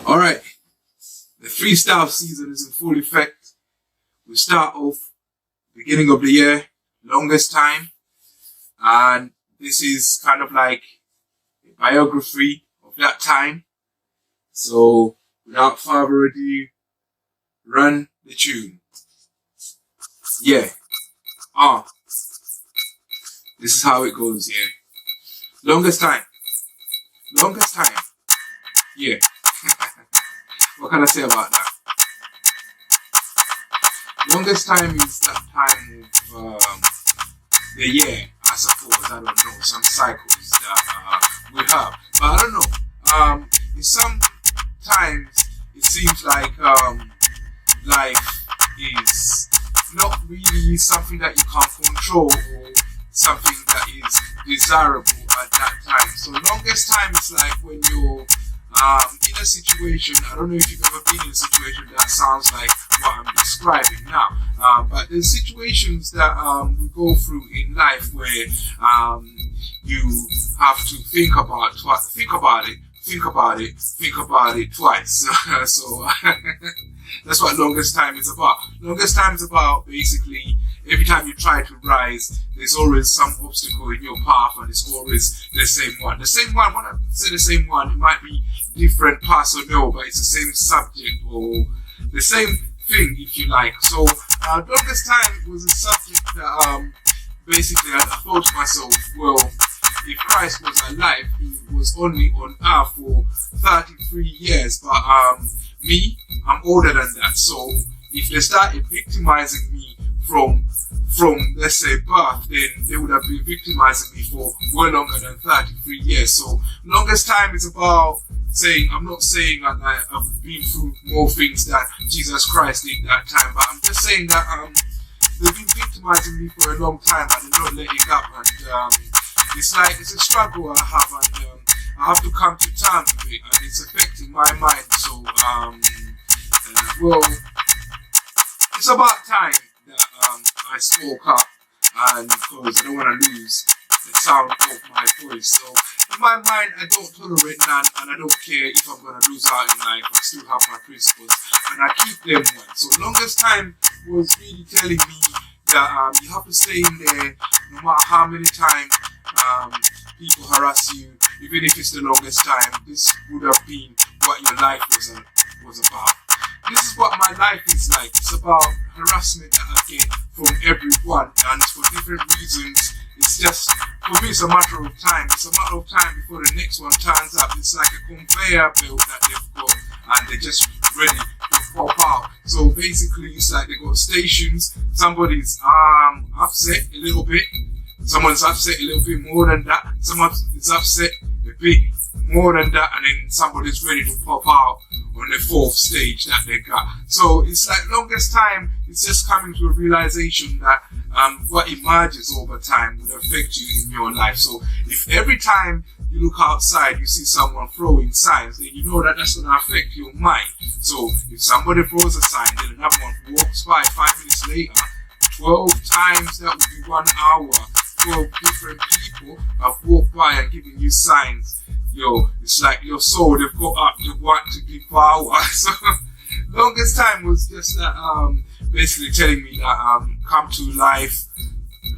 Alright, the freestyle season is in full effect. We start off beginning of the year, longest time, and this is kind of like a biography of that time. So without further ado, run the tune. Yeah. This is how it goes, yeah. Longest time. Longest time. Yeah. What can I say about that? Longest time is that time of the year, I suppose. I don't know. Some cycles that we have. But I don't know. In some times, it seems like life is not really something that you can control or something that is desirable at that time. So longest time is like when you're in a situation. I don't know if you've ever been in a situation that sounds like what I'm describing now, but there's situations that we go through in life where you have to think about it twice. So that's what longest time is about. Longest time is about basically every time you try to rise, there's always some obstacle in your path, and it's always the same one. The same one, when I say the same one, it might be different personnel, but it's the same subject or the same thing, if you like. So, longest time was a subject that basically I thought to myself, well, if Christ was alive, he was only on earth for 33 years, but me, I'm older than that. So if they started victimizing me from let's say birth, then they would have been victimizing me for well longer than 33 years. So longest time is about saying, I'm not saying that I've been through more things that Jesus Christ did that time, but I'm just saying that they've been victimizing me for a long time and they're not letting up, and it's a struggle I have, and I have to come to terms with it, and it's affecting my mind. So well, it's about time that I spoke up, and because I don't want to lose the sound of my voice. So in my mind, I don't tolerate none, and I don't care if I'm going to lose out in life. I still have my principles, and I keep them one. So longest time was really telling me that you have to stay in there no matter how many times people harass you, even if it's the longest time. This would have been what your life was about. This is what my life is like. It's about harassment that I get from everyone, and it's for different reasons. It's just, for me, it's a matter of time. It's a matter of time before the next one turns up. It's like a conveyor belt that they've got, and they're just ready to pop out. So basically, it's like they got stations. Somebody's upset a little bit. Someone's upset a little bit more than that. Someone is upset a bit more than that, and then somebody's ready to pop out on the fourth stage that they got. So it's like longest time, it's just coming to a realization that what emerges over time will affect you in your life. So if every time you look outside, you see someone throwing signs, then you know that that's going to affect your mind. So if somebody throws a sign, then another one walks by 5 minutes later, 12 times, that would be 1 hour. 12 different people have walked by and given you signs. Yo, it's like your soul, they've got up, they want to devour. So longest time was just that basically telling me that come to life,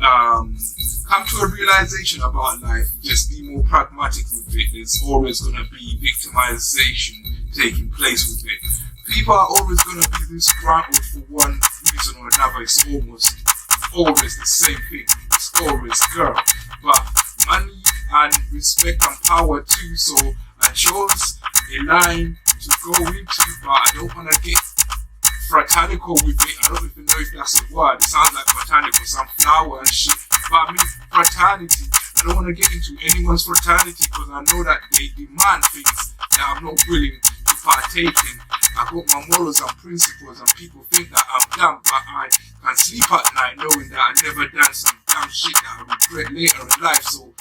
come to a realization about life, just be more pragmatic with it. There's always going to be victimization taking place with it. People are always going to be disgruntled for one reason or another. It's always the same thing. It's always girl. But money and respect and power too. So I chose a line to go into, but I don't want to get fraternal with it. I don't even know if that's a word. It sounds like botanical, some flower and shit. But I mean fraternity. I don't want to get into anyone's fraternity because I know that they demand things that I'm not willing to partake in. I got my morals and principles, and people think that I'm dumb, but I can sleep at night knowing that I never done some dumb shit that I regret later in life. So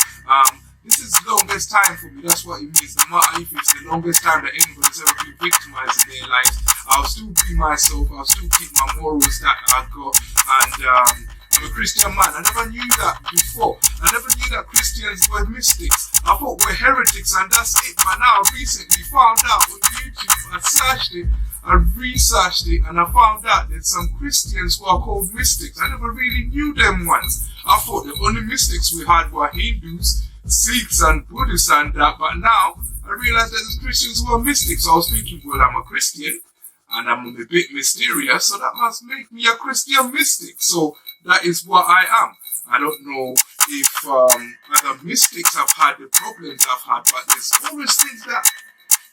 this is the longest time for me. That's what it means. No matter if it's the longest time that anybody's ever been victimized in their lives, I'll still be myself. I'll still keep my morals that I've got, and I'm a Christian man. I never knew that before. I never knew that Christians were mystics. I thought we're heretics and that's it. But now I recently found out on YouTube, I researched it, and I found out there's some Christians who are called mystics. I never really knew them once. I thought the only mystics we had were Hindus, Sikhs, and Buddhists and that, but now I realized that there's Christians who are mystics. So I was thinking, well, I'm a Christian, and I'm a bit mysterious, so that must make me a Christian mystic. So that is what I am. I don't know if other mystics have had the problems I've had, but there's always things that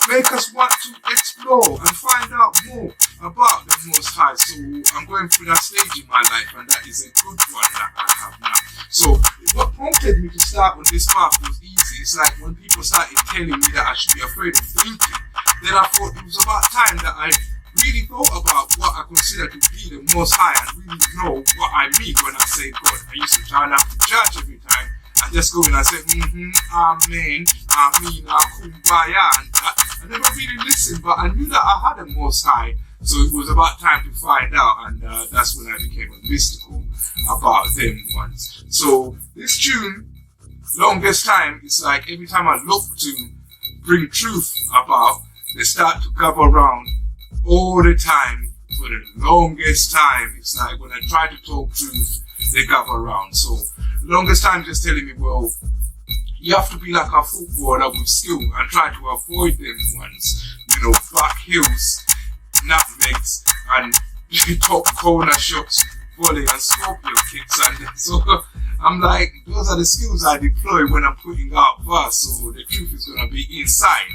make us want to explore and find out more about the Most High. So I'm going through that stage in my life, and that is a good one that I have now. So what prompted me to start on this path was easy. It's like when people started telling me that I should be afraid of thinking, then I thought it was about time that I really thought about what I consider to be the Most High and really know what I mean when I say God. I used to turn up to church every time and just go in and say, amen, kumbaya, and that. I never really listened, but I knew that I had a Most High, so it was about time to find out, and that's when I became a mystical about them ones. So this tune, Longest Time, is like every time I look to bring truth about, they start to gather around all the time for the longest time. It's like when I try to talk truth, they gather around. So longest time just telling me, well, you have to be like a footballer with skill and try to avoid them ones. You know, back heels, nutmegs, and top corner shots, volley and scorpion kicks. And so I'm like, those are the skills I deploy when I'm putting out verse. So the truth is going to be inside.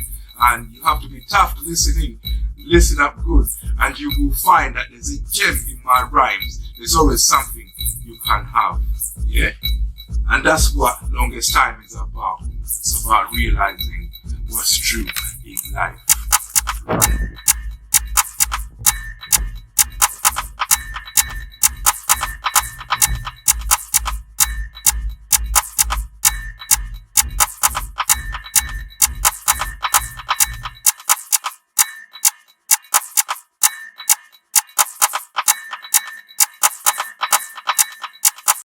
And you have to be tough to listen up good, and you will find that there's a gem in my rhymes. There's always something you can have, yeah? And that's what Longest Time is about. It's about realizing what's true in life.